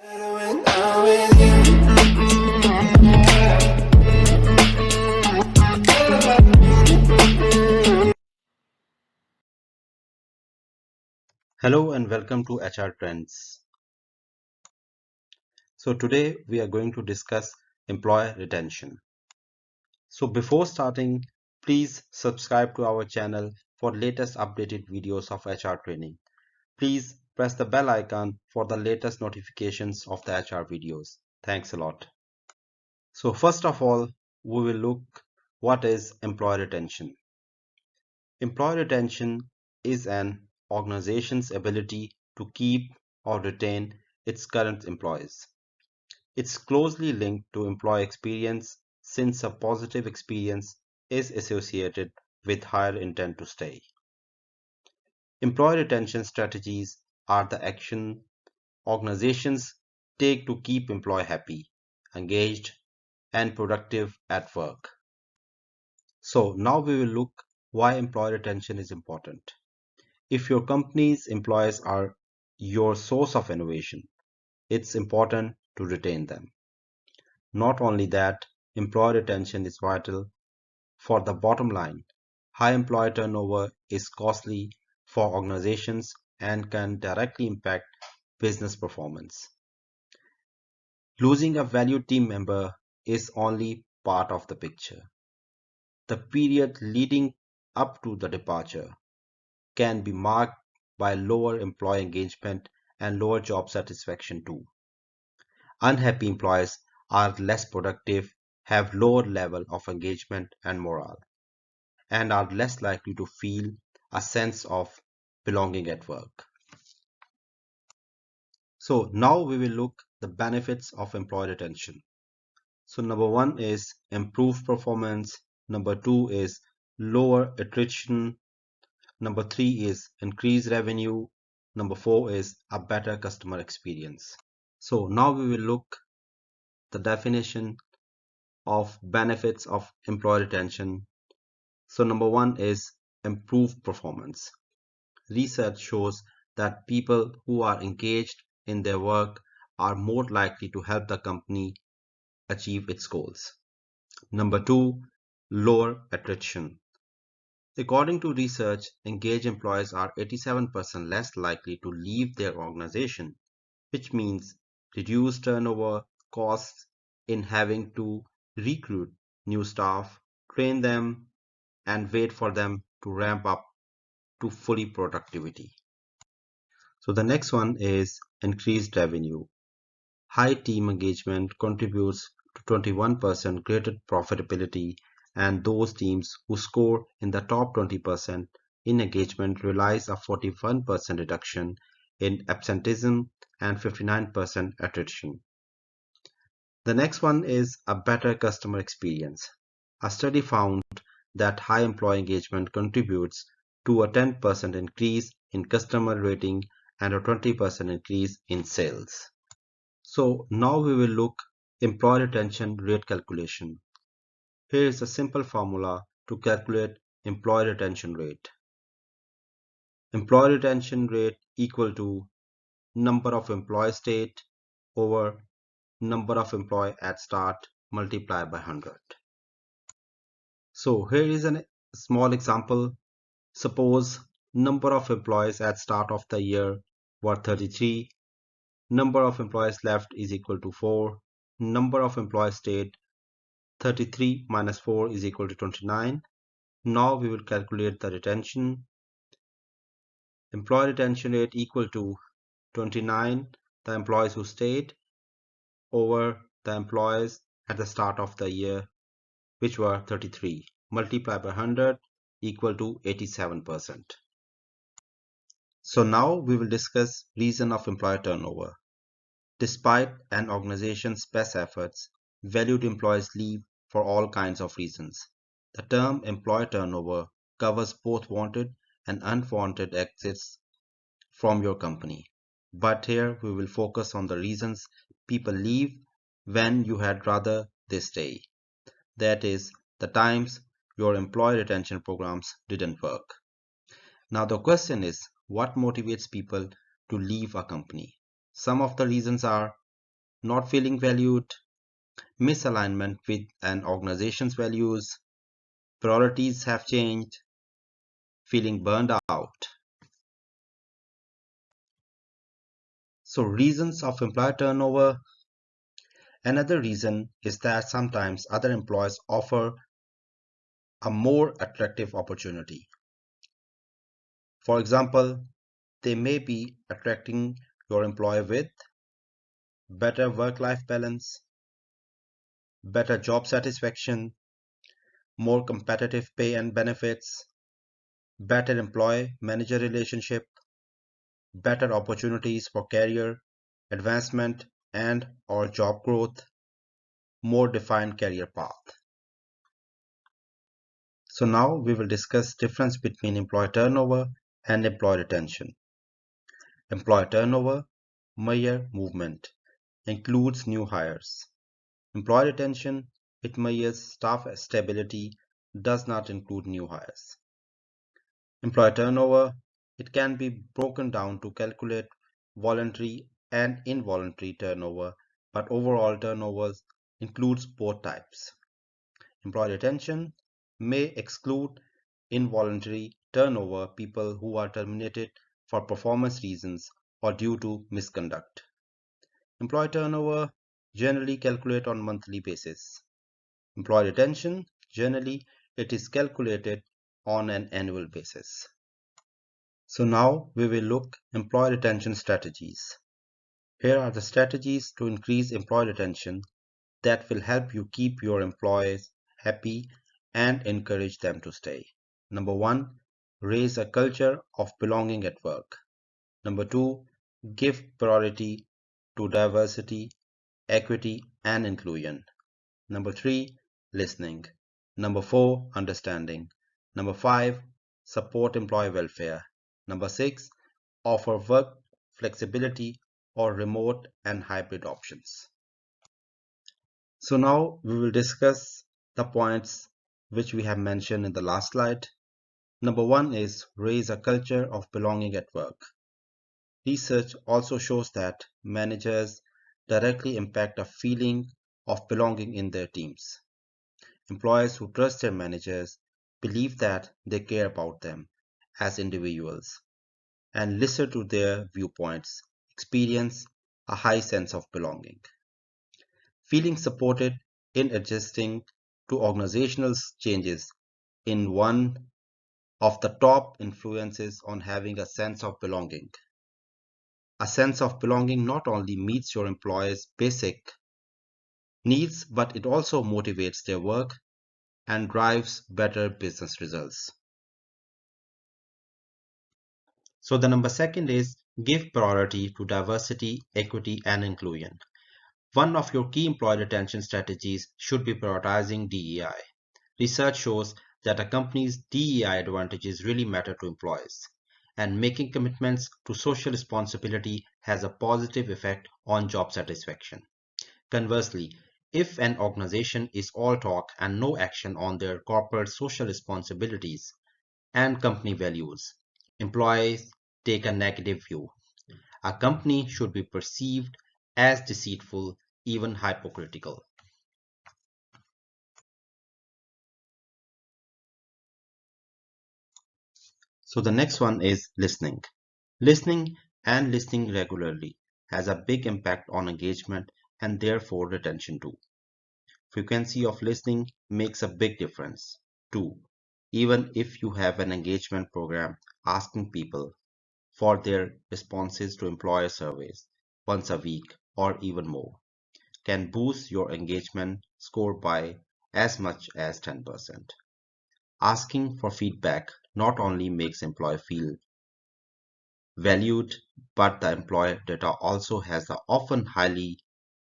Hello and welcome to HR Trends. So today we are going to discuss employee retention. So before starting, please subscribe to our channel for latest updated videos of HR training. Please press the bell icon for the latest notifications of the HR videos. Thanks a lot. So first of all, we will look what is employee retention. Employee retention is an organization's ability to keep or retain its current employees. It's closely linked to employee experience since a positive experience is associated with higher intent to stay. Employee retention strategies are the action organizations take to keep employees happy, engaged, and productive at work. So now we will look why employee retention is important. If your company's employees are your source of innovation, it's important to retain them. Not only that, employee retention is vital for the bottom line. High employee turnover is costly for organizations and can directly impact business performance. Losing a valued team member is only part of the picture. The period leading up to the departure can be marked by lower employee engagement and lower job satisfaction too. Unhappy employees are less productive, have lower level of engagement and morale, and are less likely to feel a sense of belonging at work. So now we will look the benefits of employee retention. So number one is improved performance. Number two is lower attrition. Number three is increased revenue. Number four is a better customer experience. So now we will look the definition of benefits of employee retention. So number one is improved performance. Research shows that people who are engaged in their work are more likely to help the company achieve its goals. Number two, lower attrition. According to research, engaged employees are 87% less likely to leave their organization, which means reduced turnover costs in having to recruit new staff, train them, and wait for them to ramp up to fully productivity. So the next one is increased revenue. High team engagement contributes to 21% greater profitability, and those teams who score in the top 20% in engagement realize a 41% reduction in absenteeism and 59% attrition. The next one is a better customer experience. A study found that high employee engagement contributes to a 10% increase in customer rating and a 20% increase in sales. So now we will look employee retention rate calculation. Here is a simple formula to calculate employee retention rate. Employee retention rate equal to number of employee state over number of employee at start multiplied by 100. So here is a small example. Suppose number of employees at start of the year were 33. Number of employees left is equal to 4. Number of employees stayed 33 minus 4 is equal to 29. Now we will calculate the retention. Employee retention rate equal to 29, the employees who stayed, over the employees at the start of the year, which were 33, multiplied by 100 equal to 87%. So now we will discuss reason of employee turnover. Despite an organization's best efforts, valued employees leave for all kinds of reasons. The term employee turnover covers both wanted and unwanted exits from your company. But here we will focus on the reasons people leave when you had rather they stay. That is, the times your employee retention programs didn't work. Now the question is, what motivates people to leave a company? Some of the reasons are not feeling valued, misalignment with an organization's values, priorities have changed, feeling burned out. So reasons of employee turnover. Another reason is that sometimes other employers offer a more attractive opportunity. For example, they may be attracting your employee with better work-life balance, better job satisfaction, more competitive pay and benefits, better employee-manager relationship, better opportunities for career advancement and or job growth, more defined career path. So now we will discuss difference between employee turnover and employee retention. Employee turnover, measure movement, includes new hires. Employee retention, it measures staff stability, does not include new hires. Employee turnover, it can be broken down to calculate voluntary and involuntary turnover, but overall turnovers includes both types. Employee retention may exclude involuntary turnover, people who are terminated for performance reasons or due to misconduct. Employee turnover generally calculate on monthly basis. Employee retention generally it is calculated on an annual basis. So now we will look employee retention strategies. Here are the strategies to increase employee retention that will help you keep your employees happy and encourage them to stay. Number one, raise a culture of belonging at work. Number two, give priority to diversity, equity, and inclusion. Number three, listening. Number four, understanding. Number five, support employee welfare. Number six, offer work flexibility or remote and hybrid options. So now we will discuss the points which we have mentioned in the last slide. Number one is raise a culture of belonging at work. Research also shows that managers directly impact a feeling of belonging in their teams. Employees who trust their managers believe that they care about them as individuals and listen to their viewpoints, experience a high sense of belonging. Feeling supported in adjusting to organizational changes in one of the top influences on having a sense of belonging. A sense of belonging not only meets your employees' basic needs, but it also motivates their work and drives better business results. So the number second is give priority to diversity, equity, and inclusion. One of your key employee retention strategies should be prioritizing DEI. Research shows that a company's DEI advantages really matter to employees, and making commitments to social responsibility has a positive effect on job satisfaction. Conversely, if an organization is all talk and no action on their corporate social responsibilities and company values, employees take a negative view. A company should be perceived as deceitful, even hypocritical. So the next one is listening. Listening and listening regularly has a big impact on engagement and therefore retention too. Frequency of listening makes a big difference too, even if you have an engagement program asking people for their responses to employer surveys once a week or even more, can boost your engagement score by as much as 10%. Asking for feedback not only makes employee feel valued, but the employer data also has the often highly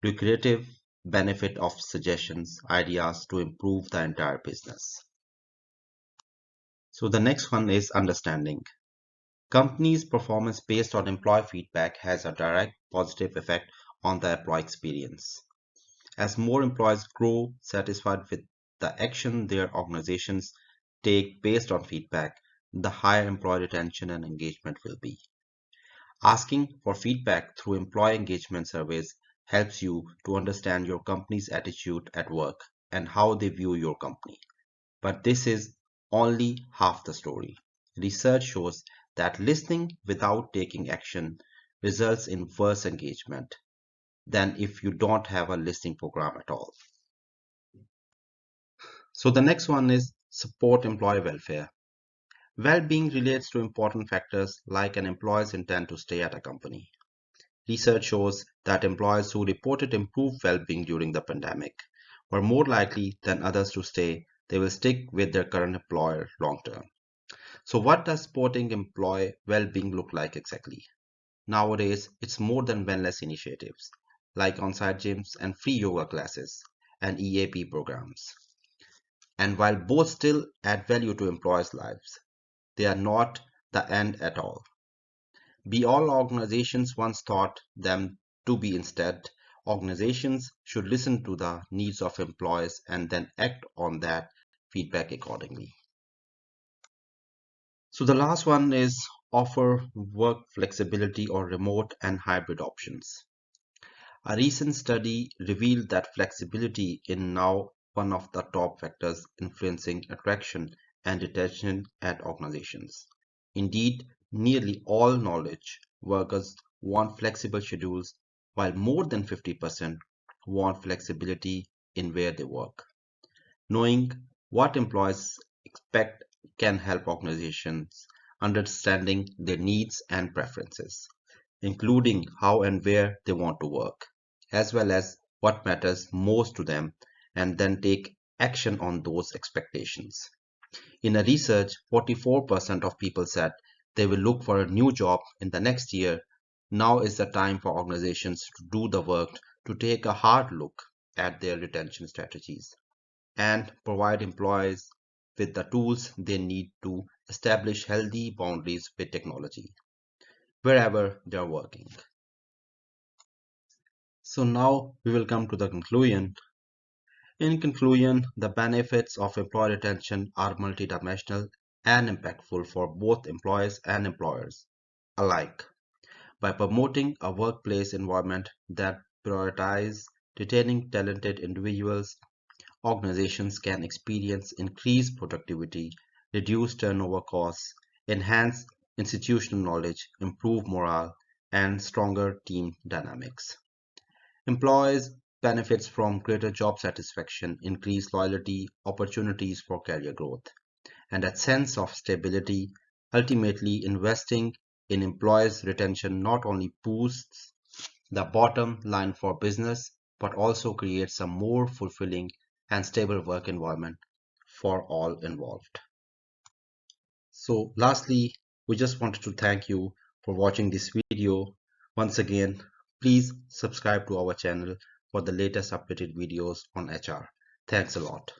lucrative benefit of suggestions, ideas to improve the entire business. So the next one is understanding. Companies' performance based on employee feedback has a direct positive effect on the employee experience. As more employees grow satisfied with the action their organizations take based on feedback, the higher employee retention and engagement will be. Asking for feedback through employee engagement surveys helps you to understand your company's attitude at work and how they view your company. But this is only half the story. Research shows that listening without taking action results in worse engagement than if you don't have a listening program at all. So the next one is support employee welfare. Well-being relates to important factors like an employee's intent to stay at a company. Research shows that employees who reported improved well-being during the pandemic were more likely than others to say they will stick with their current employer long term. So what does supporting employee well-being look like exactly? Nowadays, it's more than wellness initiatives like on-site gyms and free yoga classes and EAP programs. And while both still add value to employees' lives, they are not the end at all. Be all organizations once thought them to be instead, organizations should listen to the needs of employees and then act on that feedback accordingly. So the last one is offer work flexibility or remote and hybrid options. A recent study revealed that flexibility is now one of the top factors influencing attraction and retention at organizations. Indeed, nearly all knowledge workers want flexible schedules, while more than 50% want flexibility in where they work. Knowing what employees expect can help organizations understanding their needs and preferences, including how and where they want to work, as well as what matters most to them, and then take action on those expectations. In a research, 44% of people said they will look for a new job in the next year. Now is the time for organizations to do the work to take a hard look at their retention strategies and provide employees with the tools they need to establish healthy boundaries with technology wherever they are working. So now we will come to the conclusion. In conclusion, the benefits of employee retention are multidimensional and impactful for both employees and employers alike. By promoting a workplace environment that prioritizes retaining talented individuals, organizations can experience increased productivity, reduce turnover costs, enhance institutional knowledge, improve morale, and stronger team dynamics. Employees benefits from greater job satisfaction, increased loyalty, opportunities for career growth, and a sense of stability. Ultimately, investing in employees' retention not only boosts the bottom line for business, but also creates a more fulfilling and stable work environment for all involved. So lastly, we just wanted to thank you for watching this video. Once again, please subscribe to our channel for the latest updated videos on HR. Thanks a lot.